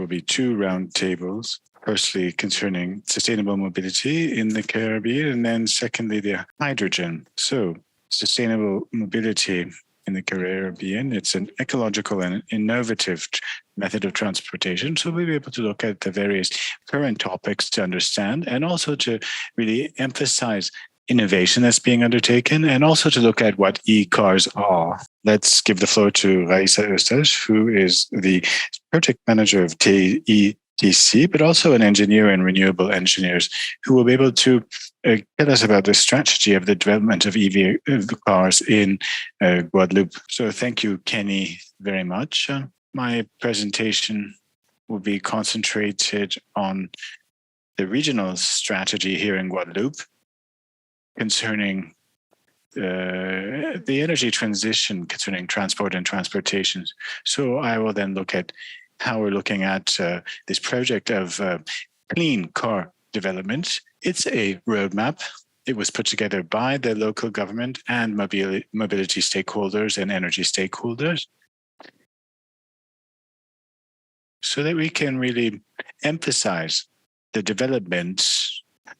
will be 2 roundtables. Firstly, concerning sustainable mobility in the Caribbean, and then secondly, the hydrogen. So sustainable mobility in the Caribbean, it's an ecological and innovative method of transportation. So we'll be able to look at the various current topics to understand, and also to really emphasize innovation that's being undertaken, and also to look at what e-cars are. Let's give the floor to Raïssa Eustache, who is the project manager of TEC, but also an engineer in Renewable Engineers, who will be able to tell us about the strategy of the development of EV cars in Guadeloupe. So thank you, Kenny, very much. My presentation will be concentrated on the regional strategy here in Guadeloupe concerning the energy transition concerning transport and transportation. So I will then look at how we're looking at this project of clean car development. It's a roadmap. It was put together by the local government and mobility stakeholders and energy stakeholders, so that we can really emphasize the development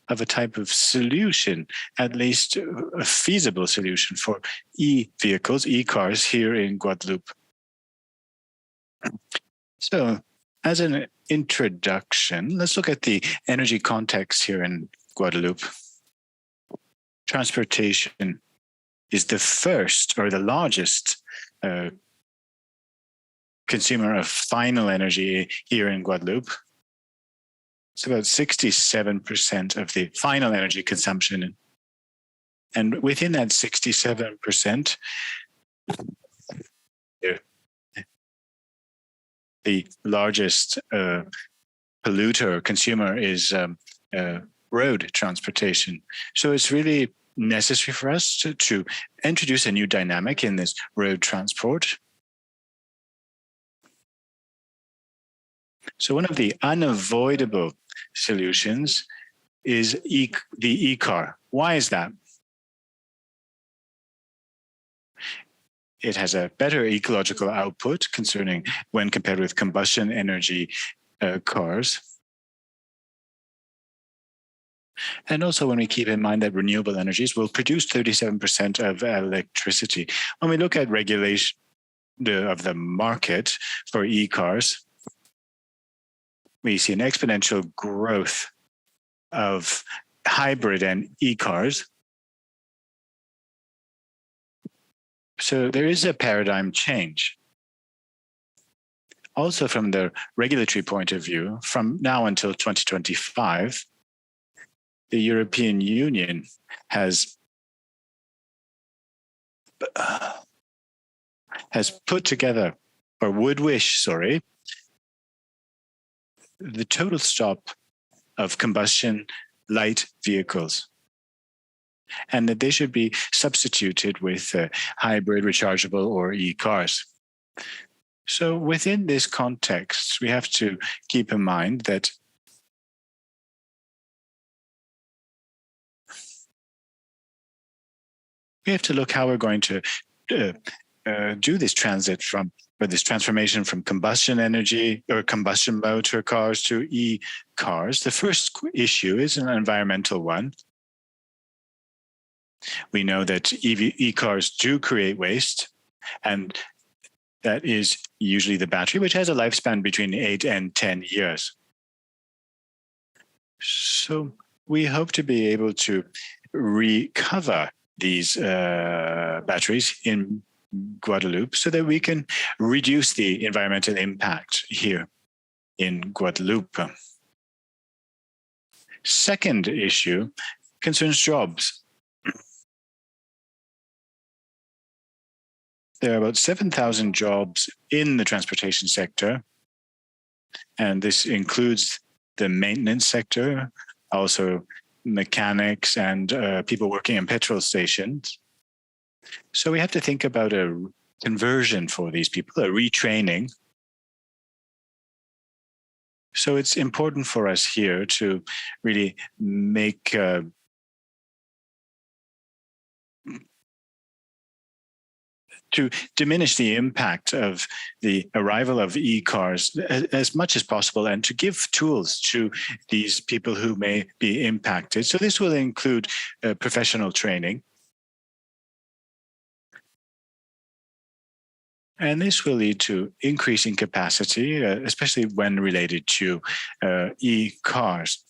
of a type of solution, at least a feasible solution for e-vehicles, e-cars here in Guadeloupe. So as an introduction, let's look at the energy context here in Guadeloupe. Transportation is the first or the largest consumer of final energy here in Guadeloupe. It's about 67% of the final energy consumption. And within that 67%, the largest polluter or consumer is road transportation. So it's really necessary for us to introduce a new dynamic in this road transport. So one of the unavoidable solutions is the e-car. Why is that? It has a better ecological output concerning when compared with combustion energy cars. And also when we keep in mind that renewable energies will produce 37% of electricity. When we look at regulation of the market for e-cars, we see an exponential growth of hybrid and e-cars. So there is a paradigm change. Also from the regulatory point of view, from now until 2025, the European Union has put together, or would wish, sorry, the total stop of combustion light vehicles, and that they should be substituted with hybrid, rechargeable, or e-cars. So within this context, we have to keep in mind that we have to look how we're going to do this transit or this transformation from combustion energy or combustion motor cars to e-cars. The first issue is an environmental one. We know that e-cars do create waste, and that is usually the battery, which has a lifespan between 8 and 10 years. So we hope to be able to recover these batteries in Guadeloupe so that we can reduce the environmental impact here in Guadeloupe. Second issue concerns jobs. There are about 7,000 jobs in the transportation sector, and this includes the maintenance sector, also mechanics and people working in petrol stations. So we have to think about a conversion for these people, a retraining. So it's important for us here to really make to diminish the impact of the arrival of e-cars as much as possible, and to give tools to these people who may be impacted. So this will include professional training. And this will lead to increasing capacity, especially when related to e-cars.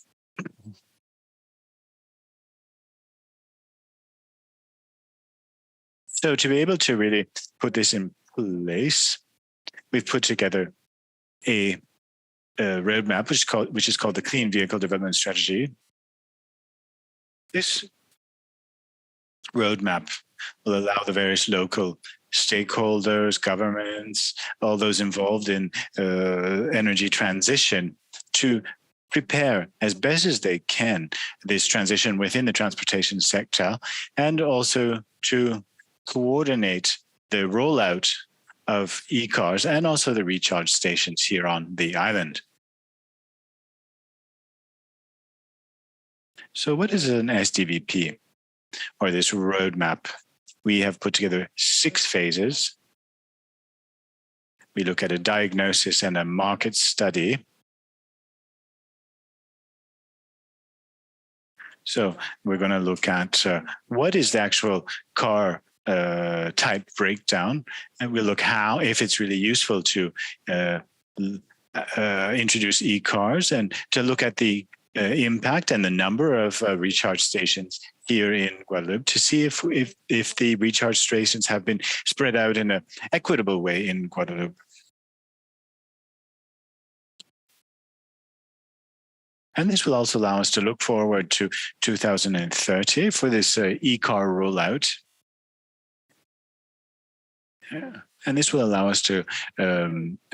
So to be able to really put this in place, we've put together a roadmap, which is called the Clean Vehicle Development Strategy. This roadmap will allow the various local stakeholders, governments, all those involved in energy transition to prepare as best as they can this transition within the transportation sector, and also to coordinate the rollout of e-cars and also the recharge stations here on the island. So what is an SDVP, or this roadmap? We have put together 6 phases. We look at a diagnosis and a market study. So we're going to look at what is the actual car type breakdown, and we'll look if it's really useful to introduce e-cars, and to look at the impact and the number of recharge stations here in Guadeloupe, to see if the recharge stations have been spread out in an equitable way in Guadeloupe. And this will also allow us to look forward to 2030 for this e-car rollout. Yeah. And this will allow us to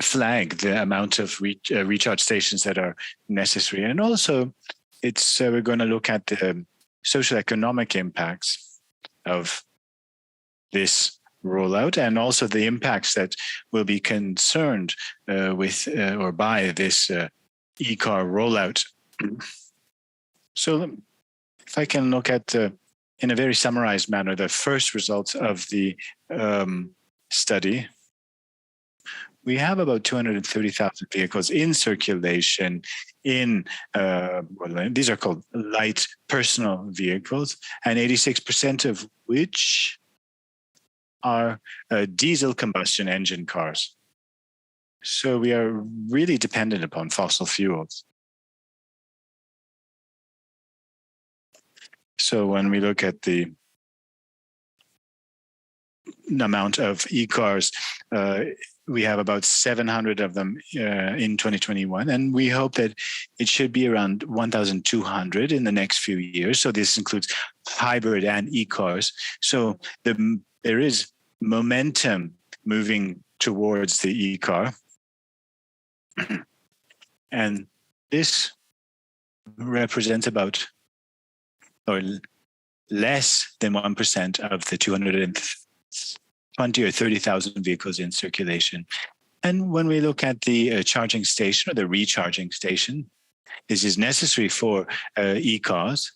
flag the amount of recharge stations that are necessary. And also, we're going to look at the social economic impacts of this rollout, and also the impacts that will be concerned with or by this e-car rollout. So if I can look at, in a very summarized manner, the first results of the study. We have about 230,000 vehicles in circulation in these are called light personal vehicles, and 86% of which are diesel combustion engine cars. So we are really dependent upon fossil fuels. So when we look at the amount of e-cars, we have about 700 of them in 2021, and we hope that it should be around 1,200 in the next few years. So this includes hybrid and e-cars. So there is momentum moving towards the e-car. And this represents about, or less than 1% of the 220 or 30,000 vehicles in circulation. And when we look at the charging station or the recharging station, this is necessary for e-cars.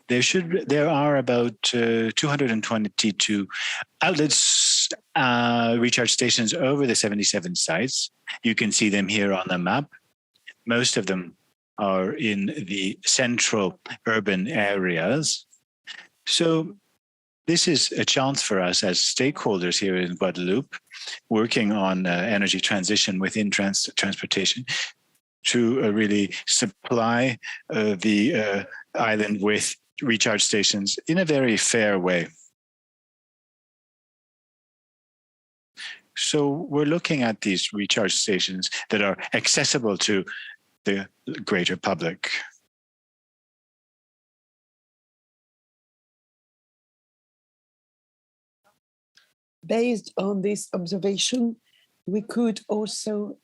There are about 222 outlets, recharge stations over the 77 sites. You can see them here on the map. Most of them are in the central urban areas. So this is a chance for us as stakeholders here in Guadeloupe, working on energy transition within transportation, to really supply the island with recharge stations in a very fair way. So we're looking at these recharge stations that are accessible to the greater public. Based on this observation, we could also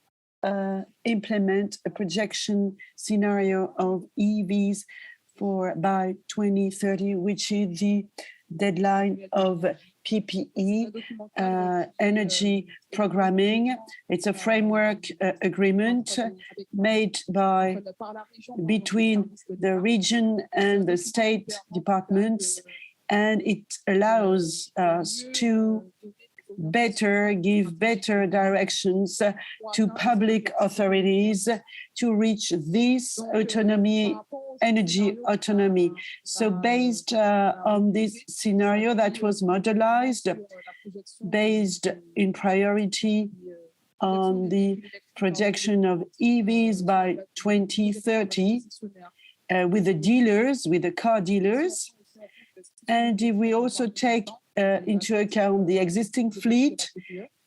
implement a projection scenario of EVs by 2030, which is the deadline of PPE, energy programming. It's a framework agreement made between the region and the state departments and it allows us to give better directions to public authorities to reach this autonomy, energy autonomy. So based on this scenario that was modelized, based in priority on the projection of EVs by 2030 with the dealers, with the car dealers. And if we also take into account the existing fleet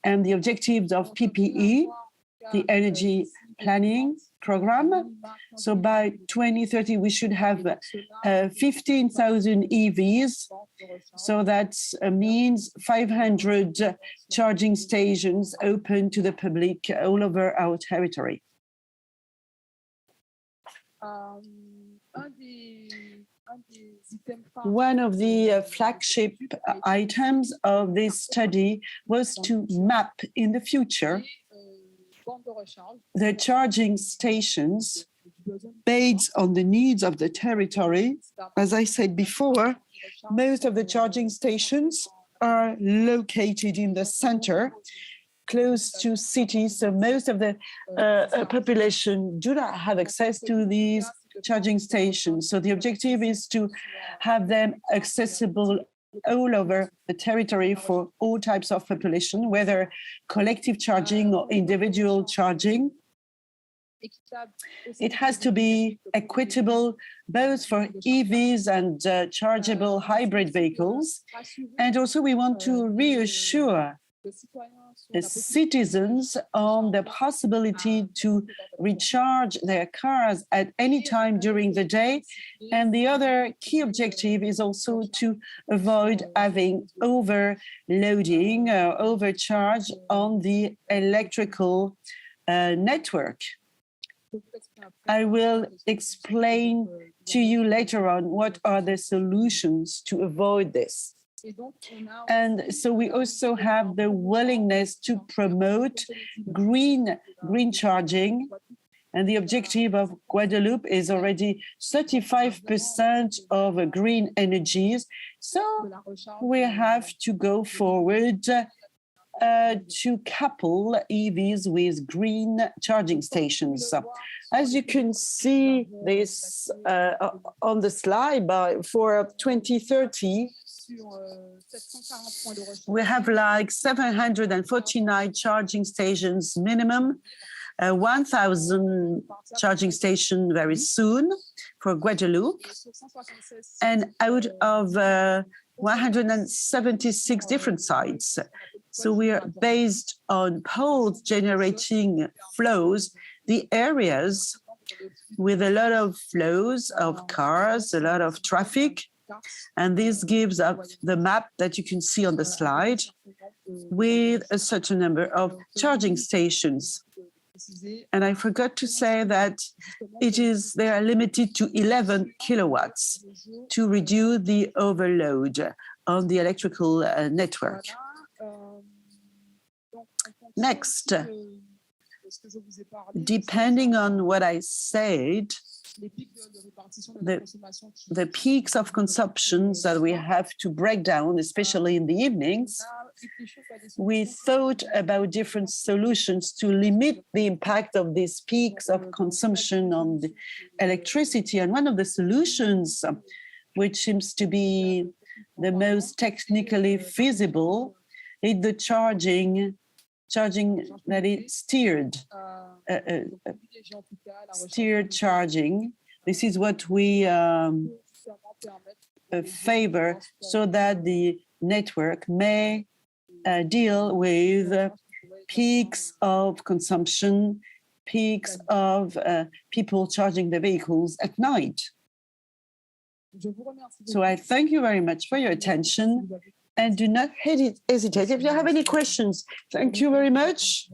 and the objectives of PPE, the energy planning program. So by 2030, we should have 15,000 EVs. So that means 500 charging stations open to the public all over our territory. One of the flagship items of this study was to map in the future the charging stations based on the needs of the territory. As I said before, most of the charging stations are located in the center, close to cities, so most of the population do not have access to these charging stations. So the objective is to have them accessible all over the territory for all types of population, whether collective charging or individual charging. It has to be equitable both for EVs and chargeable hybrid vehicles. And also we want to reassure the citizens on the possibility to recharge their cars at any time during the day. And the other key objective is also to avoid having overloading or overcharge on the electrical network. I will explain to you later on what are the solutions to avoid this. And so we also have the willingness to promote green charging. And the objective of Guadeloupe is already 35% of green energies. So we have to go forward to couple EVs with green charging stations. As you can see this on the slide, for 2030, we have like 749 charging stations minimum, 1,000 charging stations very soon for Guadeloupe, and out of 176 different sites. So we are based on poles generating flows, the areas with a lot of flows of cars, a lot of traffic. And this gives us the map that you can see on the slide with a certain number of charging stations. And I forgot to say that they are limited to 11 kilowatts to reduce the overload on the electrical network. Next, depending on what I said, the peaks of consumptions that we have to break down, especially in the evenings, we thought about different solutions to limit the impact of these peaks of consumption on the electricity. And one of the solutions, which seems to be the most technically feasible, is the charging that is steered charging. This is what we favor, so that the network may deal with peaks of consumption, peaks of people charging their vehicles at night. So I thank you very much for your attention. And do not hesitate if you have any questions. Thank you very much.